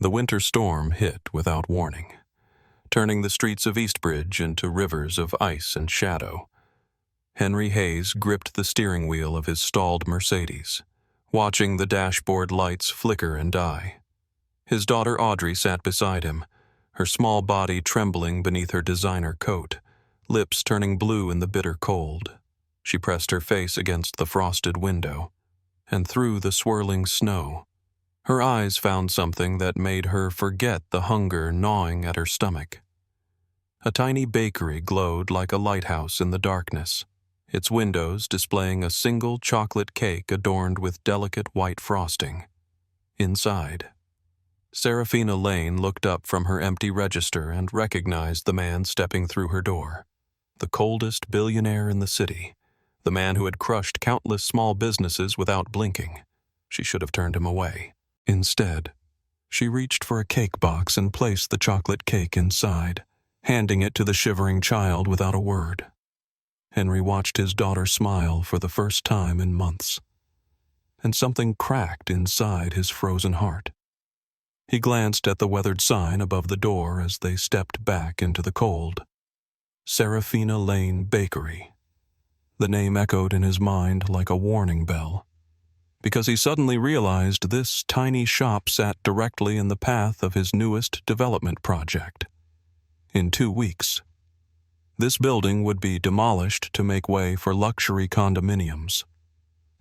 The winter storm hit without warning, turning the streets of Eastbridge into rivers of ice and shadow. Henry Hayes gripped the steering wheel of his stalled Mercedes, watching the dashboard lights flicker and die. His daughter Audrey sat beside him, her small body trembling beneath her designer coat, lips turning blue in the bitter cold. She pressed her face against the frosted window, and through the swirling snow, her eyes found something that made her forget the hunger gnawing at her stomach. A tiny bakery glowed like a lighthouse in the darkness, its windows displaying a single chocolate cake adorned with delicate white frosting. Inside, Serafina Lane looked up from her empty register and recognized the man stepping through her door, the coldest billionaire in the city, the man who had crushed countless small businesses without blinking. She should have turned him away. Instead, she reached for a cake box and placed the chocolate cake inside, handing it to the shivering child without a word. Henry watched his daughter smile for the first time in months, and something cracked inside his frozen heart. He glanced at the weathered sign above the door as they stepped back into the cold. Serafina Lane Bakery. The name echoed in his mind like a warning bell, because he suddenly realized this tiny shop sat directly in the path of his newest development project. In 2 weeks, this building would be demolished to make way for luxury condominiums.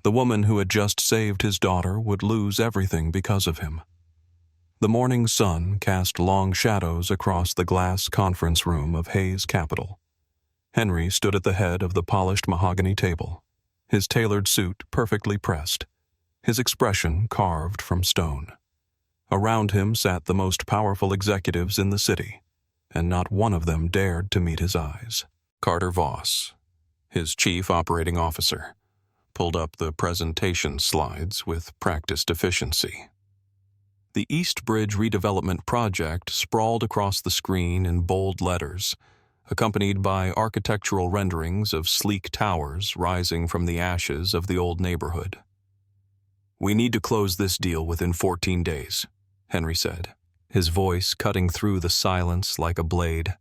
The woman who had just saved his daughter would lose everything because of him. The morning sun cast long shadows across the glass conference room of Hayes Capital. Henry stood at the head of the polished mahogany table, his tailored suit perfectly pressed, his expression carved from stone. Around him sat the most powerful executives in the city, and not one of them dared to meet his eyes. Carter Voss, his chief operating officer, pulled up the presentation slides with practiced efficiency. The Eastbridge redevelopment project sprawled across the screen in bold letters, accompanied by architectural renderings of sleek towers rising from the ashes of the old neighborhood. "We need to close this deal within 14 days, Henry said, his voice cutting through the silence like a blade.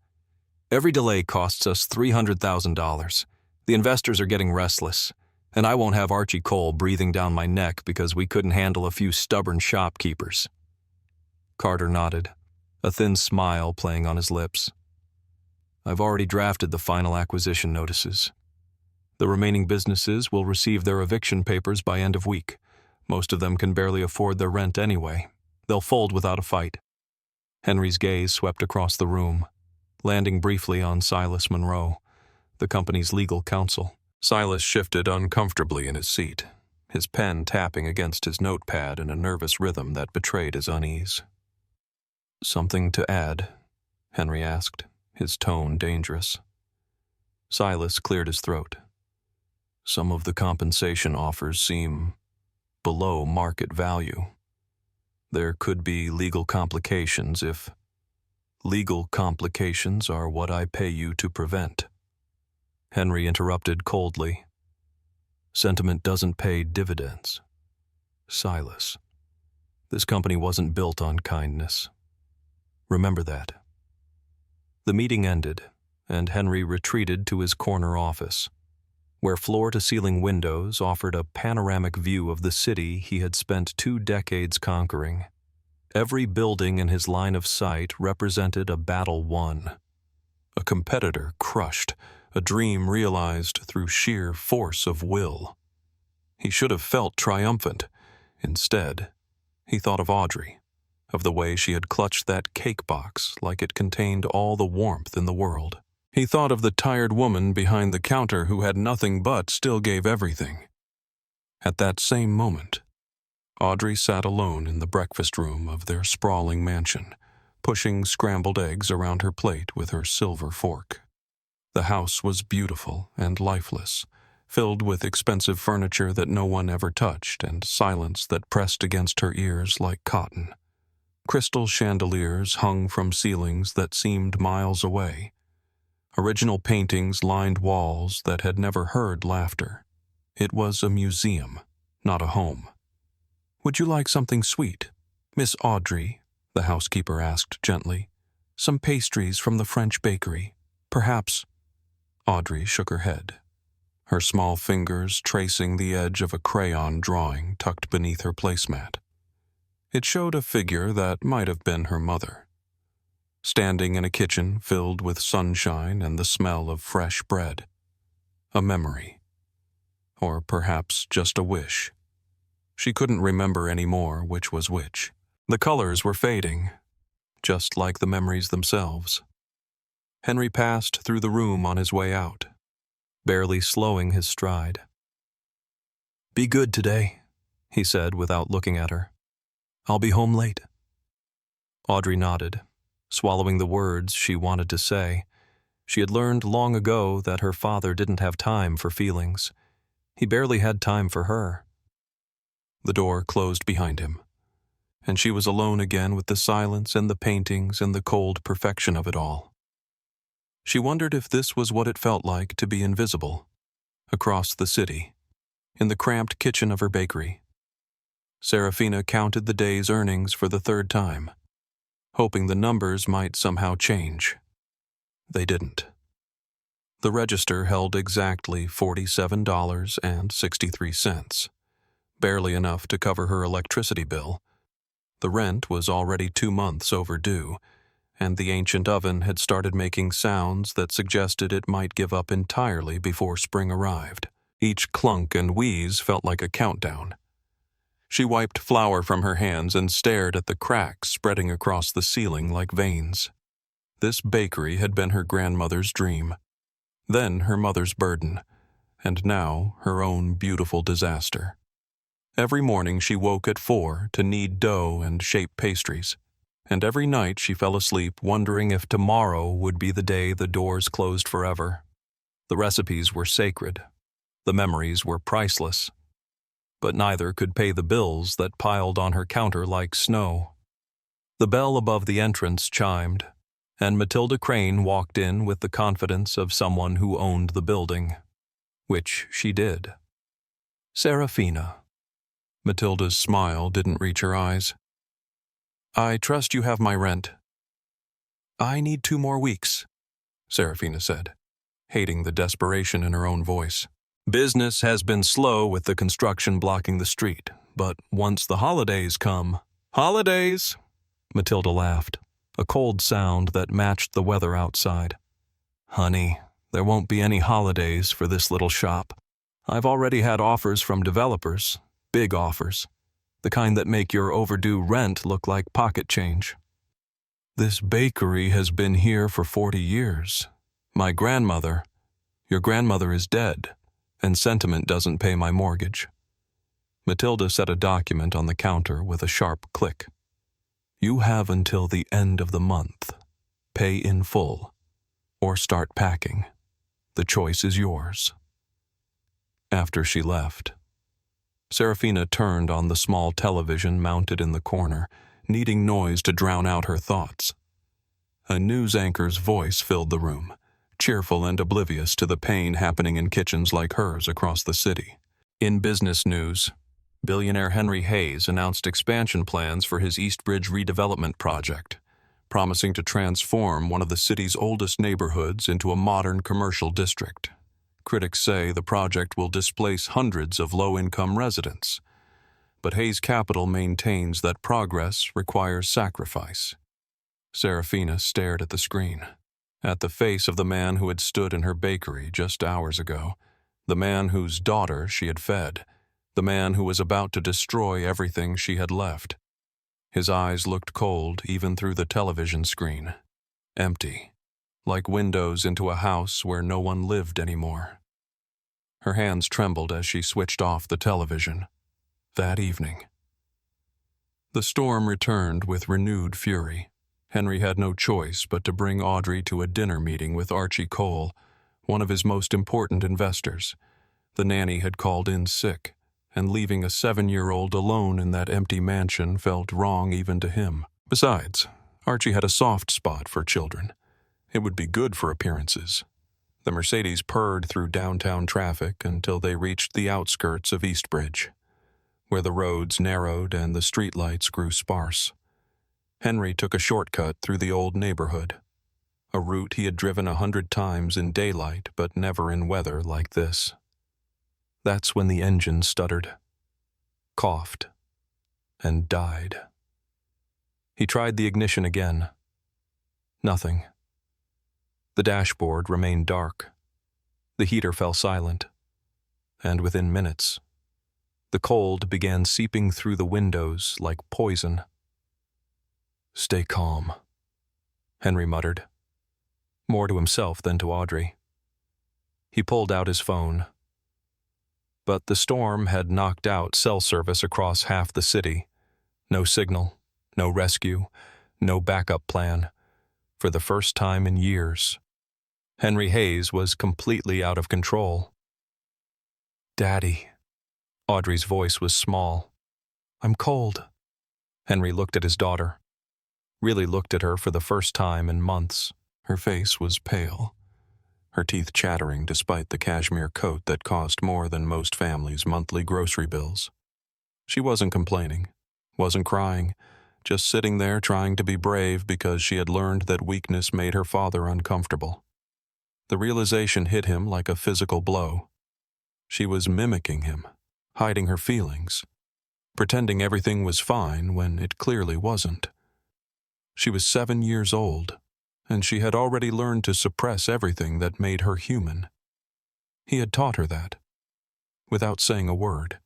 "Every delay costs us $300,000. The investors are getting restless, and I won't have Archie Cole breathing down my neck because we couldn't handle a few stubborn shopkeepers." Carter nodded, a thin smile playing on his lips. "I've already drafted the final acquisition notices. The remaining businesses will receive their eviction papers by end of week. Most of them can barely afford their rent anyway. They'll fold without a fight." Henry's gaze swept across the room, landing briefly on Silas Monroe, the company's legal counsel. Silas shifted uncomfortably in his seat, his pen tapping against his notepad in a nervous rhythm that betrayed his unease. "Something to add?" Henry asked, his tone dangerous. Silas cleared his throat. "Some of the compensation offers seem below market value. There could be legal complications if... Legal complications are what I pay you to prevent." Henry interrupted coldly. "Sentiment doesn't pay dividends. Silas, this company wasn't built on kindness. Remember that." The meeting ended, and Henry retreated to his corner office, where floor-to-ceiling windows offered a panoramic view of the city he had spent 2 decades conquering. Every building in his line of sight represented a battle won, a competitor crushed, a dream realized through sheer force of will. He should have felt triumphant. Instead, he thought of Audrey, of the way she had clutched that cake box like it contained all the warmth in the world. He thought of the tired woman behind the counter who had nothing but still gave everything. At that same moment, Audrey sat alone in the breakfast room of their sprawling mansion, pushing scrambled eggs around her plate with her silver fork. The house was beautiful and lifeless, filled with expensive furniture that no one ever touched and silence that pressed against her ears like cotton. Crystal chandeliers hung from ceilings that seemed miles away. Original paintings lined walls that had never heard laughter. It was a museum, not a home. "Would you like something sweet, Miss Audrey?" the housekeeper asked gently. "Some pastries from the French bakery, perhaps." Audrey shook her head, her small fingers tracing the edge of a crayon drawing tucked beneath her placemat. It showed a figure that might have been her mother, standing in a kitchen filled with sunshine and the smell of fresh bread. A memory. Or perhaps just a wish. She couldn't remember anymore which was which. The colors were fading, just like the memories themselves. Henry passed through the room on his way out, barely slowing his stride. "Be good today," he said without looking at her. "I'll be home late." Audrey nodded, swallowing the words she wanted to say. She had learned long ago that her father didn't have time for feelings. He barely had time for her. The door closed behind him, and she was alone again with the silence and the paintings and the cold perfection of it all. She wondered if this was what it felt like to be invisible, across the city, in the cramped kitchen of her bakery. Serafina counted the day's earnings for the third time, hoping the numbers might somehow change. They didn't. The register held exactly $47.63, barely enough to cover her electricity bill. The rent was already 2 months overdue, and the ancient oven had started making sounds that suggested it might give up entirely before spring arrived. Each clunk and wheeze felt like a countdown. She wiped flour from her hands and stared at the cracks spreading across the ceiling like veins. This bakery had been her grandmother's dream, then her mother's burden, and now her own beautiful disaster. Every morning she woke at 4 to knead dough and shape pastries, and every night she fell asleep wondering if tomorrow would be the day the doors closed forever. The recipes were sacred. The memories were priceless. But neither could pay the bills that piled on her counter like snow. The bell above the entrance chimed, and Matilda Crane walked in with the confidence of someone who owned the building, which she did. "Serafina." Matilda's smile didn't reach her eyes. "I trust you have my rent." "I need 2 more weeks," Serafina said, hating the desperation in her own voice. "Business has been slow with the construction blocking the street, but once the holidays come—" "Holidays!" Matilda laughed, a cold sound that matched the weather outside. "Honey, there won't be any holidays for this little shop. I've already had offers from developers, big offers, the kind that make your overdue rent look like pocket change. This bakery has been here for 40 years. Your grandmother is dead, and sentiment doesn't pay my mortgage." Matilda set a document on the counter with a sharp click. "You have until the end of the month. Pay in full, or start packing. The choice is yours." After she left, Serafina turned on the small television mounted in the corner, needing noise to drown out her thoughts. A news anchor's voice filled the room, cheerful and oblivious to the pain happening in kitchens like hers across the city. In business news, billionaire Henry Hayes announced expansion plans for his Eastbridge redevelopment project, promising to transform one of the city's oldest neighborhoods into a modern commercial district. Critics say the project will displace hundreds of low-income residents, but Hayes Capital maintains that progress requires sacrifice. Serafina stared at the screen, at the face of the man who had stood in her bakery just hours ago, the man whose daughter she had fed, the man who was about to destroy everything she had left. His eyes looked cold even through the television screen, empty, like windows into a house where no one lived anymore. Her hands trembled as she switched off the television. That evening. The storm returned with renewed fury. Henry had no choice but to bring Audrey to a dinner meeting with Archie Cole, one of his most important investors. The nanny had called in sick, and leaving a 7-year-old alone in that empty mansion felt wrong even to him. Besides, Archie had a soft spot for children. It would be good for appearances. The Mercedes purred through downtown traffic until they reached the outskirts of Eastbridge, where the roads narrowed and the streetlights grew sparse. Henry took a shortcut through the old neighborhood, a route he had driven 100 times in daylight but never in weather like this. That's when the engine stuttered, coughed, and died. He tried the ignition again. Nothing. The dashboard remained dark. The heater fell silent. And within minutes, the cold began seeping through the windows like poison. "Stay calm," Henry muttered, more to himself than to Audrey. He pulled out his phone. But the storm had knocked out cell service across half the city. No signal, no rescue, no backup plan. For the first time in years, Henry Hayes was completely out of control. "Daddy." Audrey's voice was small. "I'm cold." Henry looked at his daughter. Really looked at her for the first time in months. Her face was pale, her teeth chattering despite the cashmere coat that cost more than most families' monthly grocery bills. She wasn't complaining, wasn't crying, just sitting there trying to be brave because she had learned that weakness made her father uncomfortable. The realization hit him like a physical blow. She was mimicking him, hiding her feelings, pretending everything was fine when it clearly wasn't. She was 7 years old, and she had already learned to suppress everything that made her human. He had taught her that, without saying a word.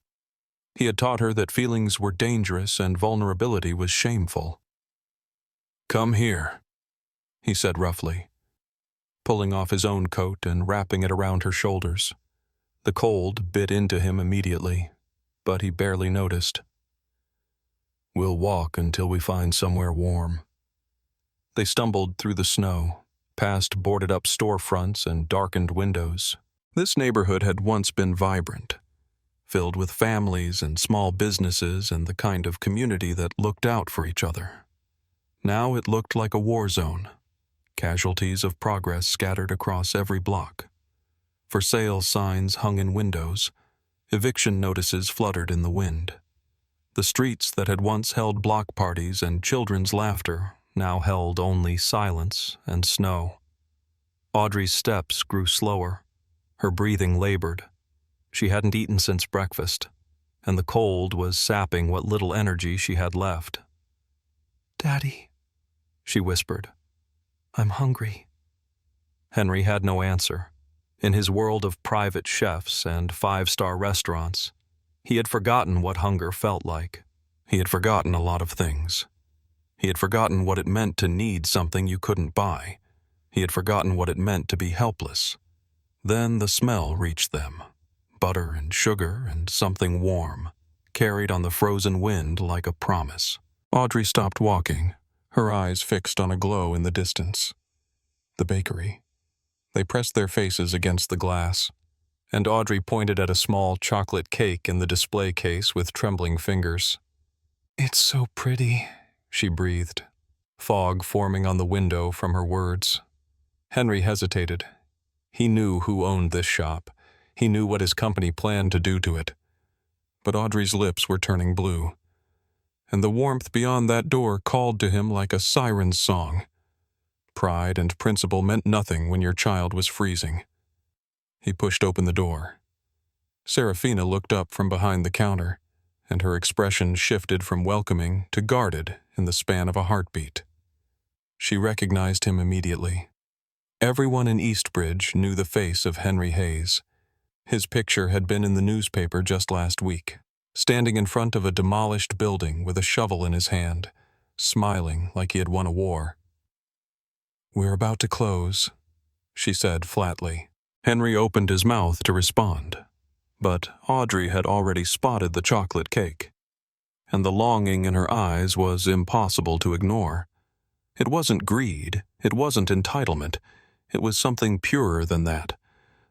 He had taught her that feelings were dangerous and vulnerability was shameful. "Come here," he said roughly, pulling off his own coat and wrapping it around her shoulders. The cold bit into him immediately, but he barely noticed. "We'll walk until we find somewhere warm." They stumbled through the snow, past boarded-up storefronts and darkened windows. This neighborhood had once been vibrant, filled with families and small businesses and the kind of community that looked out for each other. Now it looked like a war zone, casualties of progress scattered across every block. For sale signs hung in windows, eviction notices fluttered in the wind. The streets that had once held block parties and children's laughter now held only silence and snow. Audrey's steps grew slower. Her breathing labored. She hadn't eaten since breakfast, and the cold was sapping what little energy she had left. "Daddy," she whispered, "I'm hungry." Henry had no answer. In his world of private chefs and 5-star restaurants, he had forgotten what hunger felt like. He had forgotten a lot of things. He had forgotten what it meant to need something you couldn't buy. He had forgotten what it meant to be helpless. Then the smell reached them. Butter and sugar and something warm, carried on the frozen wind like a promise. Audrey stopped walking, her eyes fixed on a glow in the distance. The bakery. They pressed their faces against the glass, and Audrey pointed at a small chocolate cake in the display case with trembling fingers. "It's so pretty," she breathed, fog forming on the window from her words. Henry hesitated. He knew who owned this shop. He knew what his company planned to do to it. But Audrey's lips were turning blue, and the warmth beyond that door called to him like a siren's song. Pride and principle meant nothing when your child was freezing. He pushed open the door. Serafina looked up from behind the counter, and her expression shifted from welcoming to guarded in the span of a heartbeat. She recognized him immediately. Everyone in Eastbridge knew the face of Henry Hayes. His picture had been in the newspaper just last week, standing in front of a demolished building with a shovel in his hand, smiling like he had won a war. "We're about to close," she said flatly. Henry opened his mouth to respond, but Audrey had already spotted the chocolate cake, and the longing in her eyes was impossible to ignore. It wasn't greed, it wasn't entitlement, it was something purer than that,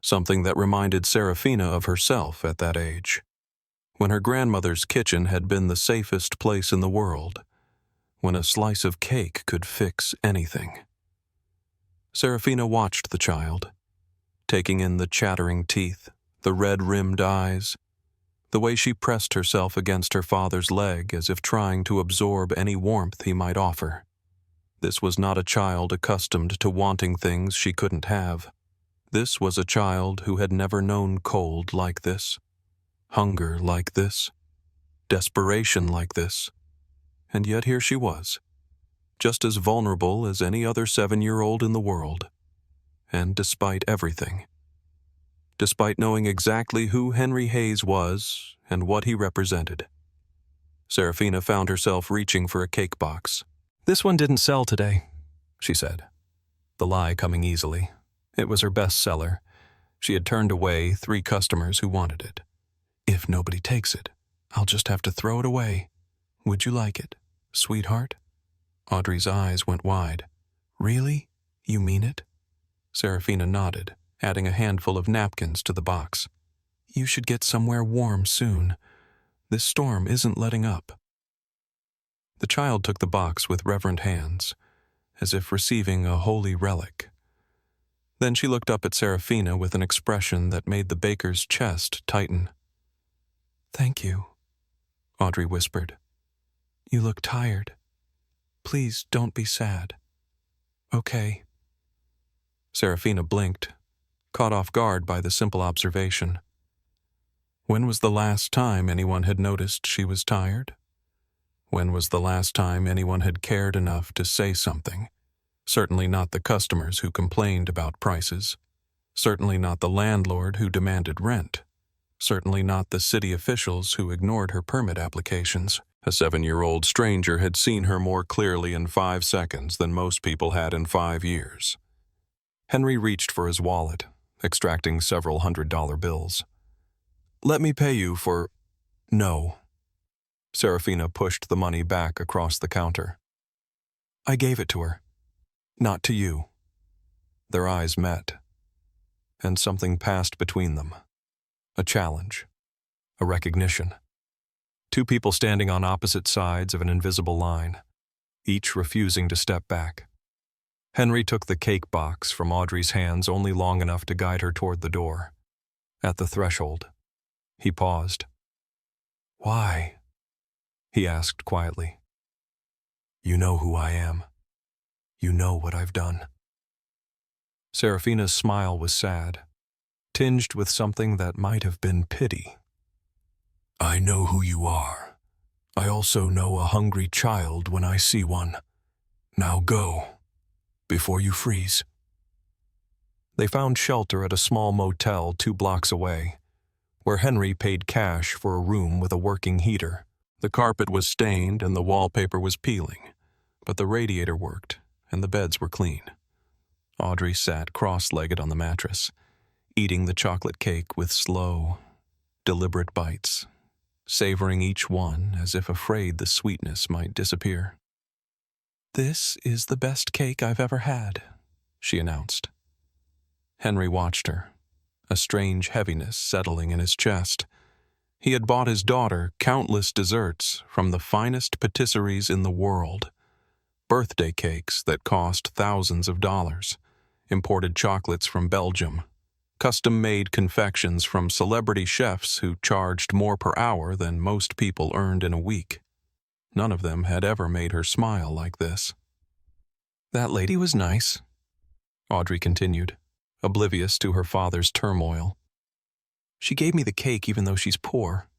something that reminded Serafina of herself at that age, when her grandmother's kitchen had been the safest place in the world, when a slice of cake could fix anything. Serafina watched the child, taking in the chattering teeth, the red-rimmed eyes, The way she pressed herself against her father's leg as if trying to absorb any warmth he might offer. This was not a child accustomed to wanting things she couldn't have. This was a child who had never known cold like this, hunger like this, desperation like this. And yet here she was, just as vulnerable as any other 7-year-old in the world. And despite everything, despite knowing exactly who Henry Hayes was and what he represented, Serafina found herself reaching for a cake box. "This one didn't sell today," she said, the lie coming easily. It was her best seller. She had turned away 3 customers who wanted it. "If nobody takes it, I'll just have to throw it away. Would you like it, sweetheart?" Audrey's eyes went wide. "Really? You mean it?" Serafina nodded, adding a handful of napkins to the box. "You should get somewhere warm soon. This storm isn't letting up." The child took the box with reverent hands, as if receiving a holy relic. Then she looked up at Serafina with an expression that made the baker's chest tighten. "Thank you," Audrey whispered. "You look tired. Please don't be sad." "Okay." Serafina blinked, caught off guard by the simple observation. When was the last time anyone had noticed she was tired? When was the last time anyone had cared enough to say something? Certainly not the customers who complained about prices. Certainly not the landlord who demanded rent. Certainly not the city officials who ignored her permit applications. A 7-year-old stranger had seen her more clearly in 5 seconds than most people had in 5 years. Henry reached for his wallet, extracting several $100 bills. "Let me pay you for—" "No." Serafina pushed the money back across the counter. "I gave it to her. Not to you." Their eyes met, and something passed between them. A challenge. A recognition. 2 people standing on opposite sides of an invisible line, each refusing to step back. Henry took the cake box from Audrey's hands only long enough to guide her toward the door. At the threshold, he paused. "Why?" he asked quietly. "You know who I am. You know what I've done." Serafina's smile was sad, tinged with something that might have been pity. "I know who you are. I also know a hungry child when I see one. Now go, before you freeze." They found shelter at a small motel 2 blocks away, where Henry paid cash for a room with a working heater. The carpet was stained and the wallpaper was peeling, but the radiator worked and the beds were clean. Audrey sat cross-legged on the mattress, eating the chocolate cake with slow, deliberate bites, savoring each one as if afraid the sweetness might disappear. "This is the best cake I've ever had," she announced. Henry watched her, a strange heaviness settling in his chest. He had bought his daughter countless desserts from the finest patisseries in the world, birthday cakes that cost thousands of dollars, imported chocolates from Belgium, custom-made confections from celebrity chefs who charged more per hour than most people earned in a week. None of them had ever made her smile like this. "That lady was nice," Audrey continued, oblivious to her father's turmoil. "She gave me the cake even though she's poor."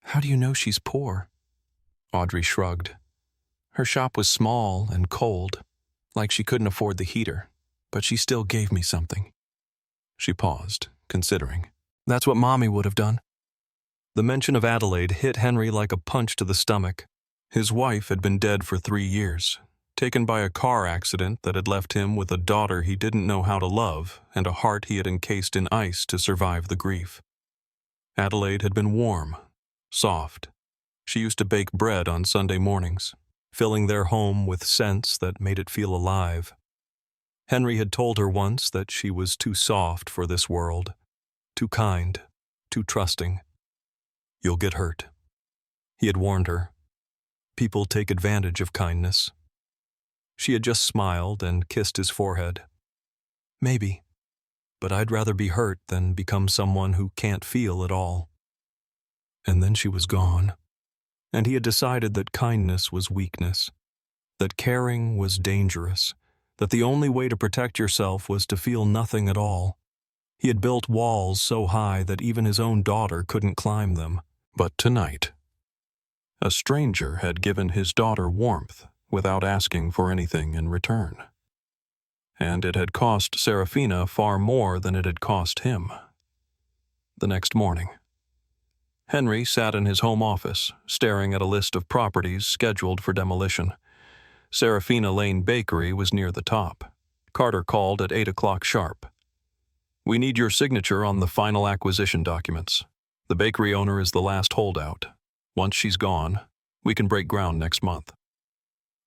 "How do you know she's poor?" Audrey shrugged. "Her shop was small and cold, like she couldn't afford the heater, but she still gave me something." She paused, considering. "That's what Mommy would have done." The mention of Adelaide hit Henry like a punch to the stomach. His wife had been dead for 3 years, taken by a car accident that had left him with a daughter he didn't know how to love and a heart he had encased in ice to survive the grief. Adelaide had been warm, soft. She used to bake bread on Sunday mornings, filling their home with scents that made it feel alive. Henry had told her once that she was too soft for this world, too kind, too trusting. "You'll get hurt." He had warned her. People take advantage of kindness. She had just smiled and kissed his forehead. "Maybe, but I'd rather be hurt than become someone who can't feel at all." And then she was gone. And he had decided that kindness was weakness, that caring was dangerous, that the only way to protect yourself was to feel nothing at all. He had built walls so high that even his own daughter couldn't climb them. But tonight, a stranger had given his daughter warmth without asking for anything in return. And it had cost Serafina far more than it had cost him. The next morning, Henry sat in his home office, staring at a list of properties scheduled for demolition. Serafina Lane Bakery was near the top. Carter called at 8 o'clock sharp. "We need your signature on the final acquisition documents. The bakery owner is the last holdout. Once she's gone, we can break ground next month."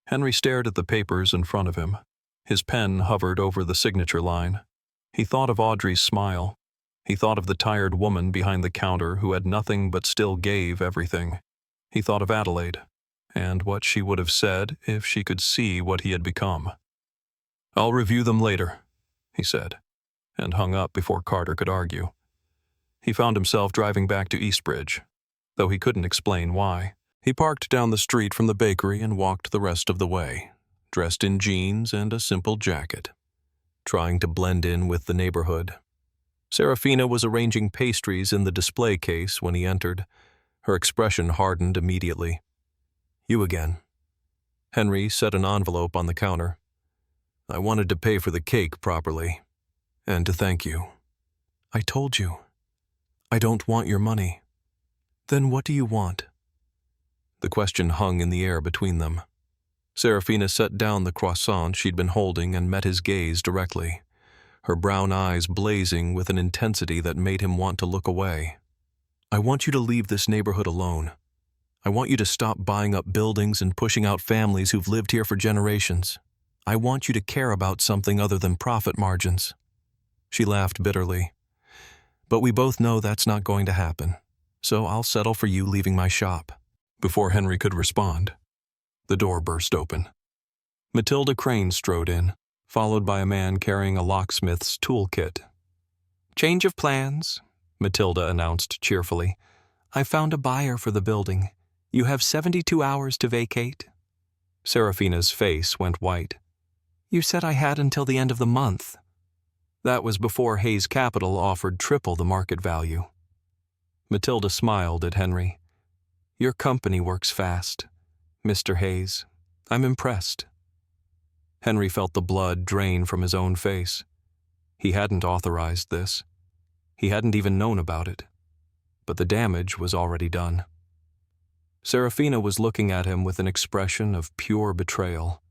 Henry stared at the papers in front of him. His pen hovered over the signature line. He thought of Audrey's smile. He thought of the tired woman behind the counter who had nothing but still gave everything. He thought of Adelaide, and what she would have said if she could see what he had become. "I'll review them later," he said, and hung up before Carter could argue. He found himself driving back to Eastbridge, though he couldn't explain why. He parked down the street from the bakery and walked the rest of the way, dressed in jeans and a simple jacket, trying to blend in with the neighborhood. Serafina was arranging pastries in the display case when he entered. Her expression hardened immediately. "You again." Henry set an envelope on the counter. "I wanted to pay for the cake properly, and to thank you." "I told you. I don't want your money." "Then what do you want?" The question hung in the air between them. Serafina set down the croissant she'd been holding and met his gaze directly, her brown eyes blazing with an intensity that made him want to look away. "I want you to leave this neighborhood alone. I want you to stop buying up buildings and pushing out families who've lived here for generations. I want you to care about something other than profit margins." She laughed bitterly. "But we both know that's not going to happen, so I'll settle for you leaving my shop." Before Henry could respond, the door burst open. Matilda Crane strode in, followed by a man carrying a locksmith's toolkit. "Change of plans," Matilda announced cheerfully. "I found a buyer for the building. You have 72 hours to vacate." Serafina's face went white. "You said I had until the end of the month." That was before Hayes Capital offered triple the market value. Matilda smiled at Henry. "Your company works fast, Mr. Hayes. I'm impressed." Henry felt the blood drain from his own face. He hadn't authorized this. He hadn't even known about it. But the damage was already done. Serafina was looking at him with an expression of pure betrayal,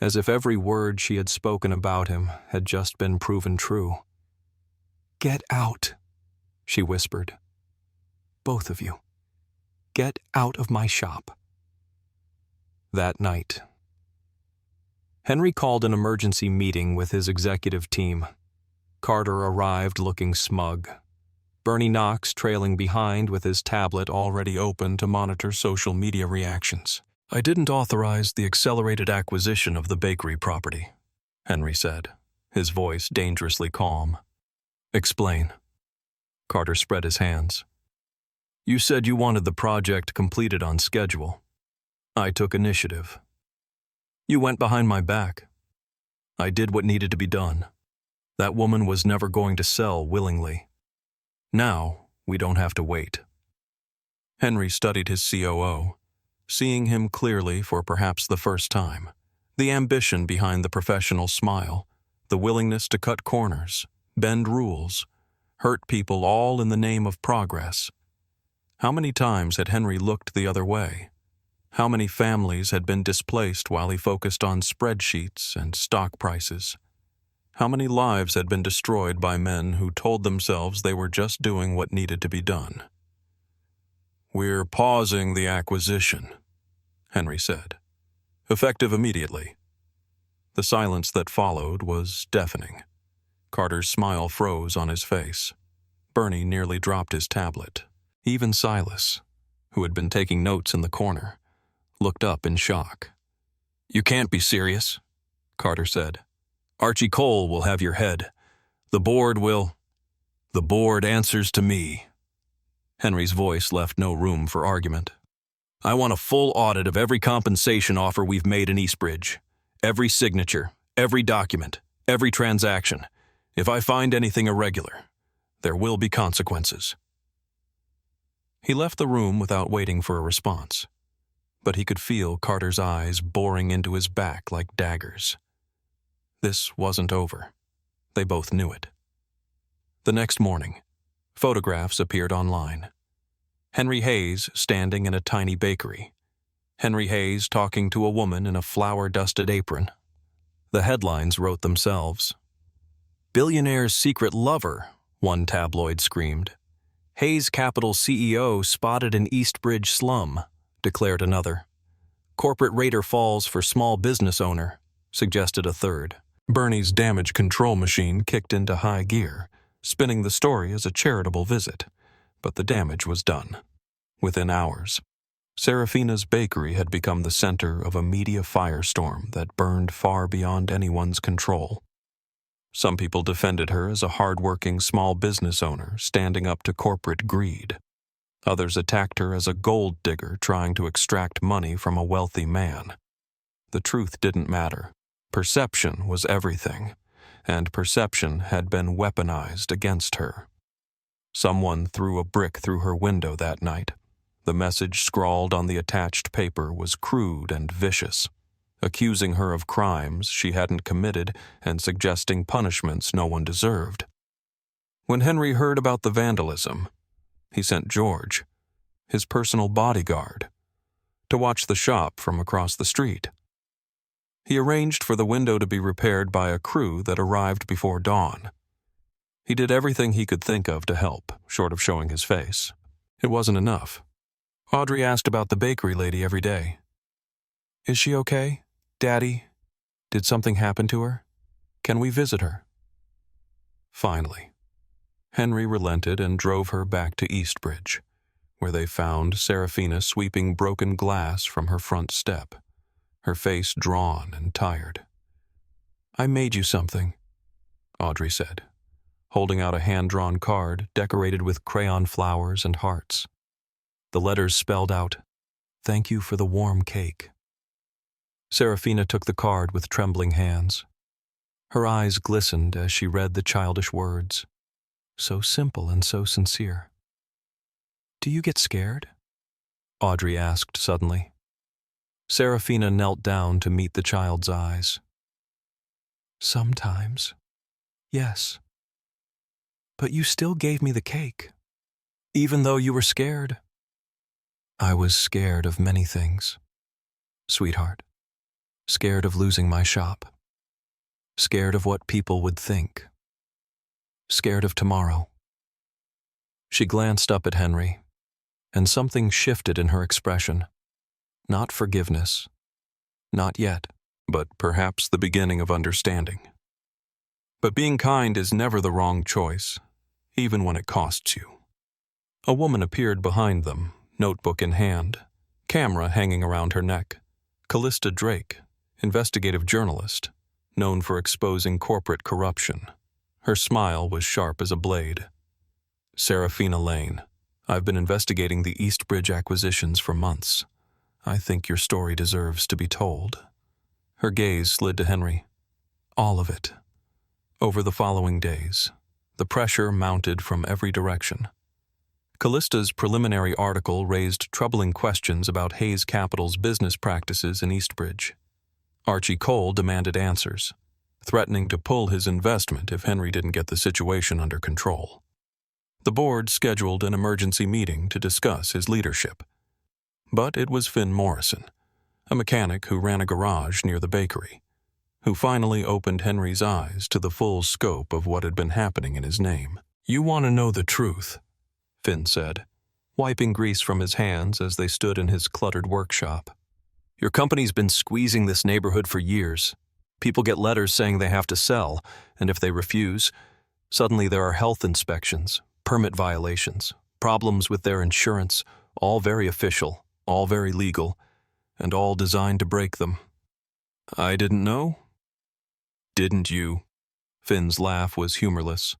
as if every word she had spoken about him had just been proven true. "Get out," she whispered. "Both of you. Get out of my shop." That night, Henry called an emergency meeting with his executive team. Carter arrived looking smug, Bernie Knox trailing behind with his tablet already open to monitor social media reactions. "I didn't authorize the accelerated acquisition of the bakery property," Henry said, his voice dangerously calm. "Explain." Carter spread his hands. "You said you wanted the project completed on schedule. I took initiative. You went behind my back. I did what needed to be done. That woman was never going to sell willingly. Now, we don't have to wait." Henry studied his COO, seeing him clearly for perhaps the first time. The ambition behind the professional smile, the willingness to cut corners, bend rules, hurt people all in the name of progress. How many times had Henry looked the other way? How many families had been displaced while he focused on spreadsheets and stock prices? How many lives had been destroyed by men who told themselves they were just doing what needed to be done? "We're pausing the acquisition," Henry said, "effective immediately." The silence that followed was deafening. Carter's smile froze on his face. Bernie nearly dropped his tablet. Even Silas, who had been taking notes in the corner, looked up in shock. "You can't be serious," Carter said. "Archie Cole will have your head. The board will—" "The board answers to me." Henry's voice left no room for argument. "I want a full audit of every compensation offer we've made in Eastbridge. Every signature, every document, every transaction. If I find anything irregular, there will be consequences." He left the room without waiting for a response, but he could feel Carter's eyes boring into his back like daggers. This wasn't over. They both knew it. The next morning, photographs appeared online. Henry Hayes standing in a tiny bakery. Henry Hayes talking to a woman in a flour-dusted apron. The headlines wrote themselves. "Billionaire's secret lover," one tabloid screamed. "Hayes Capital CEO spotted in Eastbridge slum," declared another. "Corporate raider falls for small business owner," suggested a third. Bernie's damage control machine kicked into high gear, spinning the story as a charitable visit, but the damage was done. Within hours, Serafina's bakery had become the center of a media firestorm that burned far beyond anyone's control. Some people defended her as a hard-working small business owner standing up to corporate greed. Others attacked her as a gold digger trying to extract money from a wealthy man. The truth didn't matter. Perception was everything, and perception had been weaponized against her. Someone threw a brick through her window that night. The message scrawled on the attached paper was crude and vicious, accusing her of crimes she hadn't committed and suggesting punishments no one deserved. When Henry heard about the vandalism, he sent George, his personal bodyguard, to watch the shop from across the street. He arranged for the window to be repaired by a crew that arrived before dawn. He did everything he could think of to help, short of showing his face. It wasn't enough. Audrey asked about the bakery lady every day. "Is she okay? Daddy? Did something happen to her? Can we visit her?" Finally, Henry relented and drove her back to Eastbridge, where they found Serafina sweeping broken glass from her front step, her face drawn and tired. "I made you something," Audrey said, holding out a hand-drawn card decorated with crayon flowers and hearts. The letters spelled out, "Thank you for the warm cake." Serafina took the card with trembling hands. Her eyes glistened as she read the childish words, so simple and so sincere. "Do you get scared?" Audrey asked suddenly. Serafina knelt down to meet the child's eyes. "Sometimes, yes. But you still gave me the cake, even though you were scared." "I was scared of many things, sweetheart. Scared of losing my shop. Scared of what people would think. Scared of tomorrow." She glanced up at Henry, and something shifted in her expression. Not forgiveness. Not yet, but perhaps the beginning of understanding. But being kind is never the wrong choice, even when it costs you. A woman appeared behind them, notebook in hand, camera hanging around her neck. Callista Drake, investigative journalist, known for exposing corporate corruption. Her smile was sharp as a blade. "Serafina Lane, I've been investigating the Eastbridge acquisitions for months. I think your story deserves to be told." Her gaze slid to Henry. "All of it." Over the following days, the pressure mounted from every direction. Callista's preliminary article raised troubling questions about Hayes Capital's business practices in Eastbridge. Archie Cole demanded answers, threatening to pull his investment if Henry didn't get the situation under control. The board scheduled an emergency meeting to discuss his leadership. But it was Finn Morrison, a mechanic who ran a garage near the bakery, who finally opened Henry's eyes to the full scope of what had been happening in his name. "You want to know the truth," Finn said, wiping grease from his hands as they stood in his cluttered workshop. "Your company's been squeezing this neighborhood for years. People get letters saying they have to sell, and if they refuse, suddenly there are health inspections, permit violations, problems with their insurance, all very official, all very legal, and all designed to break them." "I didn't know?" "Didn't you?" Finn's laugh was humorless.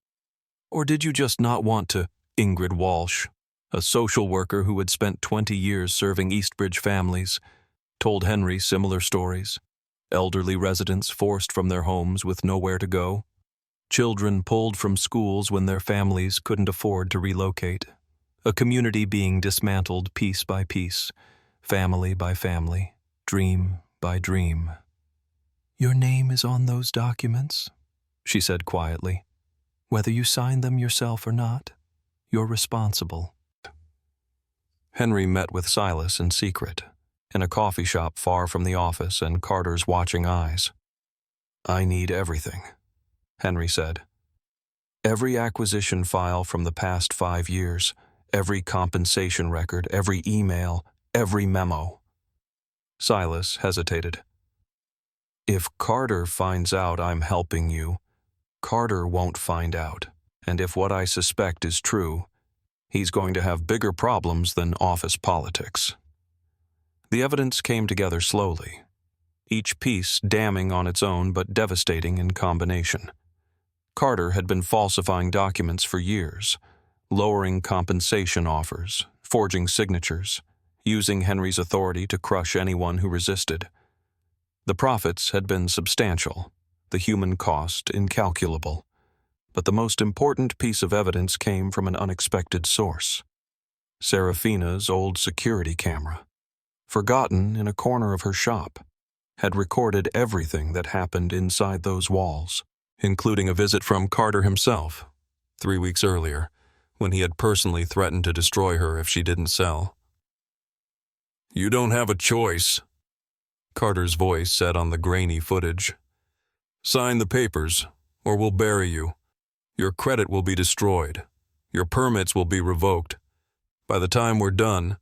"Or did you just not want to, Ingrid Walsh? a social worker who had spent 20 years serving Eastbridge families, told Henry similar stories. Elderly residents forced from their homes with nowhere to go. Children pulled from schools when their families couldn't afford to relocate. A community being dismantled piece by piece, family by family, dream by dream. "Your name is on those documents," she said quietly. "Whether you sign them yourself or not, you're responsible." Henry met with Silas in secret, in a coffee shop far from the office and Carter's watching eyes. "I need everything," Henry said. "Every acquisition file from the past 5 years, every compensation record, every email, every memo." Silas hesitated. "If Carter finds out I'm helping you, Carter won't find out, and if what I suspect is true, he's going to have bigger problems than office politics." The evidence came together slowly, each piece damning on its own but devastating in combination. Carter had been falsifying documents for years, lowering compensation offers, forging signatures, using Henry's authority to crush anyone who resisted. The profits had been substantial, the human cost incalculable, but the most important piece of evidence came from an unexpected source. Serafina's old security camera, forgotten in a corner of her shop, had recorded everything that happened inside those walls, including a visit from Carter himself, 3 weeks earlier, when he had personally threatened to destroy her if she didn't sell. "You don't have a choice," Carter's voice said on the grainy footage. "Sign the papers, or we'll bury you. Your credit will be destroyed. Your permits will be revoked. By the time we're done,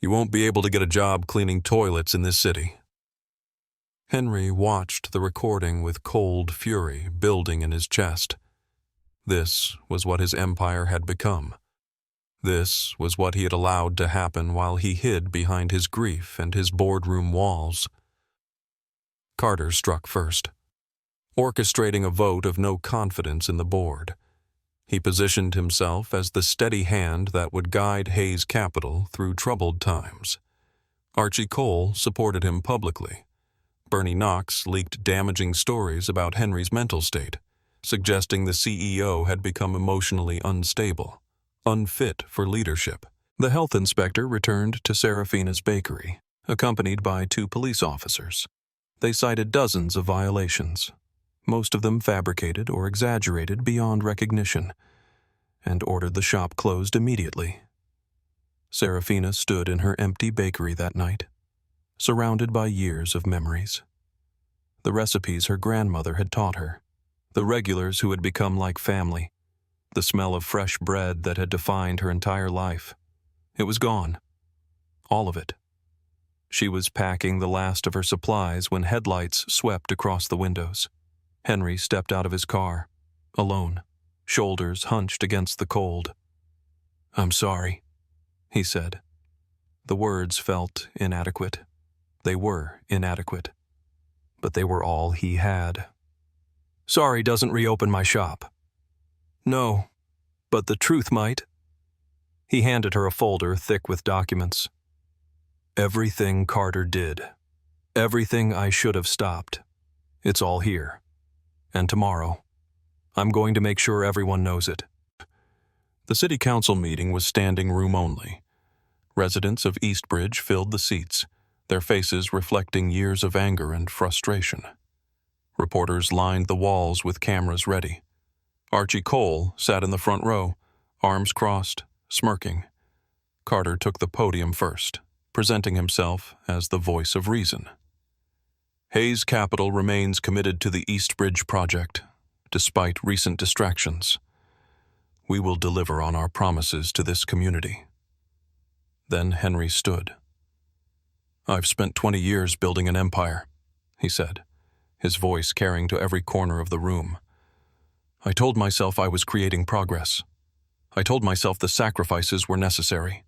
you won't be able to get a job cleaning toilets in this city." Henry watched the recording with cold fury building in his chest. This was what his empire had become. This was what he had allowed to happen while he hid behind his grief and his boardroom walls. Carter struck first, orchestrating a vote of no confidence in the board. He positioned himself as the steady hand that would guide Hayes Capital through troubled times. Archie Cole supported him publicly. Bernie Knox leaked damaging stories about Henry's mental state, suggesting the CEO had become emotionally unstable, unfit for leadership. The health inspector returned to Serafina's bakery, accompanied by 2 police officers. They cited dozens of violations, most of them fabricated or exaggerated beyond recognition, and ordered the shop closed immediately. Serafina stood in her empty bakery that night, surrounded by years of memories. The recipes her grandmother had taught her, the regulars who had become like family, the smell of fresh bread that had defined her entire life. It was gone. All of it. She was packing the last of her supplies when headlights swept across the windows. Henry stepped out of his car, alone, shoulders hunched against the cold. "I'm sorry," he said. The words felt inadequate. They were inadequate. But they were all he had. "Sorry doesn't reopen my shop." "No, but the truth might." He handed her a folder thick with documents. "Everything Carter did. Everything I should have stopped. It's all here. And tomorrow, I'm going to make sure everyone knows it." The city council meeting was standing room only. Residents of Eastbridge filled the seats, their faces reflecting years of anger and frustration. Reporters lined the walls with cameras ready. Archie Cole sat in the front row, arms crossed, smirking. Carter took the podium first, presenting himself as the voice of reason. "Hayes Capital remains committed to the Eastbridge project, despite recent distractions. We will deliver on our promises to this community." Then Henry stood. "I've spent 20 years building an empire," he said, his voice carrying to every corner of the room. "I told myself I was creating progress. I told myself the sacrifices were necessary.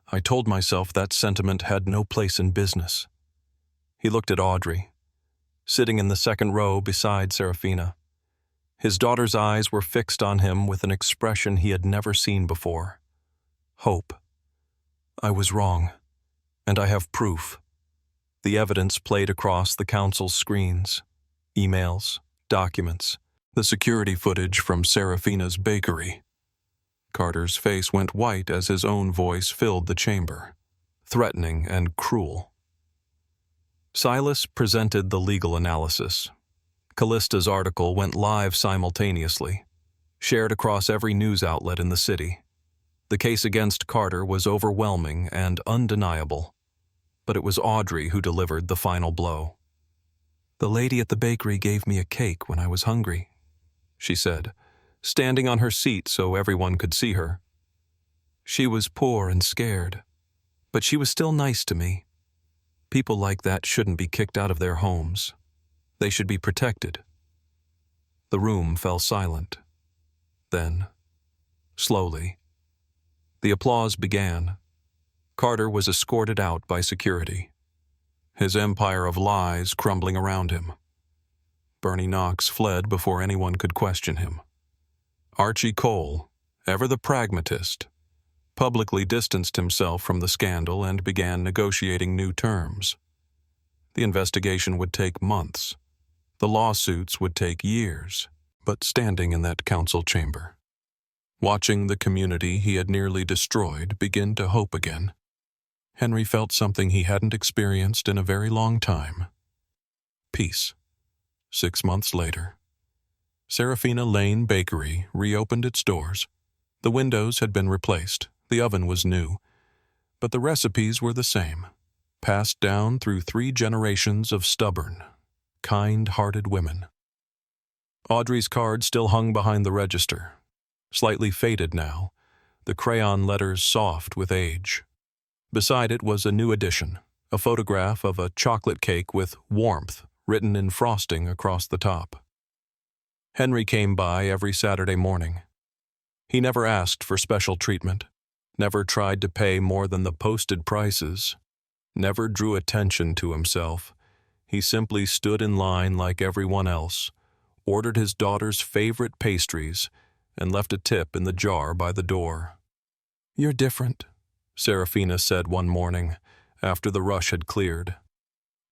I told myself that sentiment had no place in business." He looked at Audrey, sitting in the second row beside Serafina. His daughter's eyes were fixed on him with an expression he had never seen before. Hope. I was wrong, and I have proof. The evidence played across the council's screens. Emails, documents, the security footage from Serafina's bakery. Carter's face went white as his own voice filled the chamber, threatening and cruel. Silas presented the legal analysis. Callista's article went live simultaneously, shared across every news outlet in the city. The case against Carter was overwhelming and undeniable, but it was Audrey who delivered the final blow. "The lady at the bakery gave me a cake when I was hungry," she said, standing on her seat so everyone could see her. "She was poor and scared, but she was still nice to me. People like that shouldn't be kicked out of their homes. They should be protected." The room fell silent. Then, slowly, the applause began. Carter was escorted out by security, his empire of lies crumbling around him. Bernie Knox fled before anyone could question him. Archie Cole, ever the pragmatist, publicly distanced himself from the scandal and began negotiating new terms. The investigation would take months. The lawsuits would take years. But standing in that council chamber, watching the community he had nearly destroyed begin to hope again, Henry felt something he hadn't experienced in a very long time. Peace. 6 months later, Serafina Lane Bakery reopened its doors. The windows had been replaced, the oven was new, but the recipes were the same, passed down through 3 generations of stubborn, kind-hearted women. Audrey's card still hung behind the register, slightly faded now, the crayon letters soft with age. Beside it was a new addition, a photograph of a chocolate cake with "warmth" written in frosting across the top. Henry came by every Saturday morning. He never asked for special treatment, never tried to pay more than the posted prices, never drew attention to himself. He simply stood in line like everyone else, ordered his daughter's favorite pastries, and left a tip in the jar by the door. "You're different," Serafina said one morning, after the rush had cleared.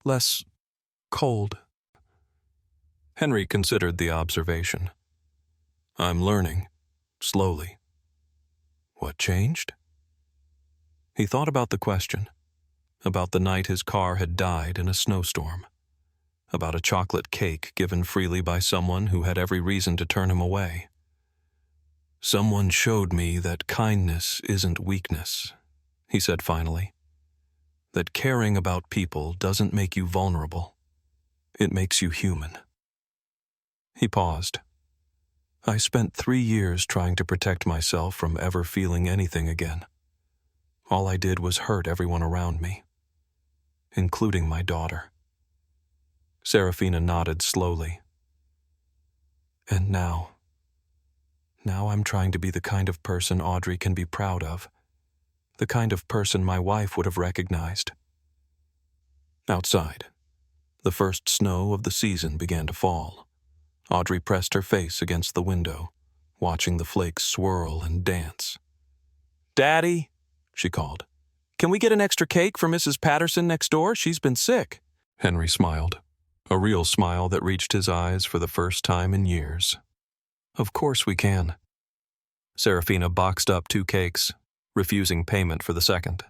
"Less cold." Henry considered the observation. "I'm learning, slowly." What changed? He thought about the question, about the night his car had died in a snowstorm, about a chocolate cake given freely by someone who had every reason to turn him away. "Someone showed me that kindness isn't weakness," he said finally. "That caring about people doesn't make you vulnerable. It makes you human." He paused. "I spent 3 years trying to protect myself from ever feeling anything again. All I did was hurt everyone around me, including my daughter." Serafina nodded slowly. "And now I'm trying to be the kind of person Audrey can be proud of, the kind of person my wife would have recognized." Outside, the first snow of the season began to fall. Audrey pressed her face against the window, watching the flakes swirl and dance. "Daddy," she called, "can we get an extra cake for Mrs. Patterson next door? She's been sick." Henry smiled, a real smile that reached his eyes for the first time in years. "Of course we can." Serafina boxed up 2 cakes, refusing payment for the second.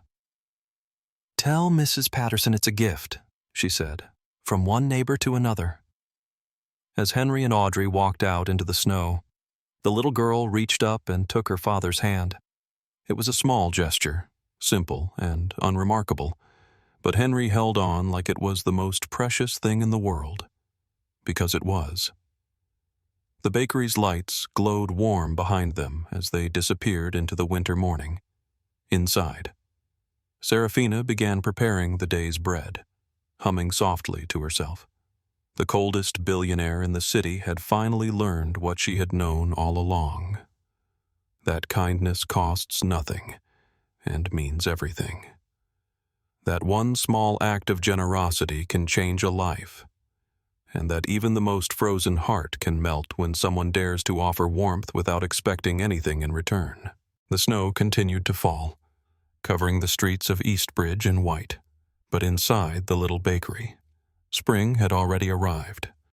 "Tell Mrs. Patterson it's a gift," she said, "from one neighbor to another." As Henry and Audrey walked out into the snow, the little girl reached up and took her father's hand. It was a small gesture, simple and unremarkable, but Henry held on like it was the most precious thing in the world, because it was. The bakery's lights glowed warm behind them as they disappeared into the winter morning. Inside, Serafina began preparing the day's bread, humming softly to herself. The coldest billionaire in the city had finally learned what she had known all along: that kindness costs nothing and means everything. That one small act of generosity can change a life, and that even the most frozen heart can melt when someone dares to offer warmth without expecting anything in return. The snow continued to fall, covering the streets of Eastbridge in white. But inside the little bakery, spring had already arrived.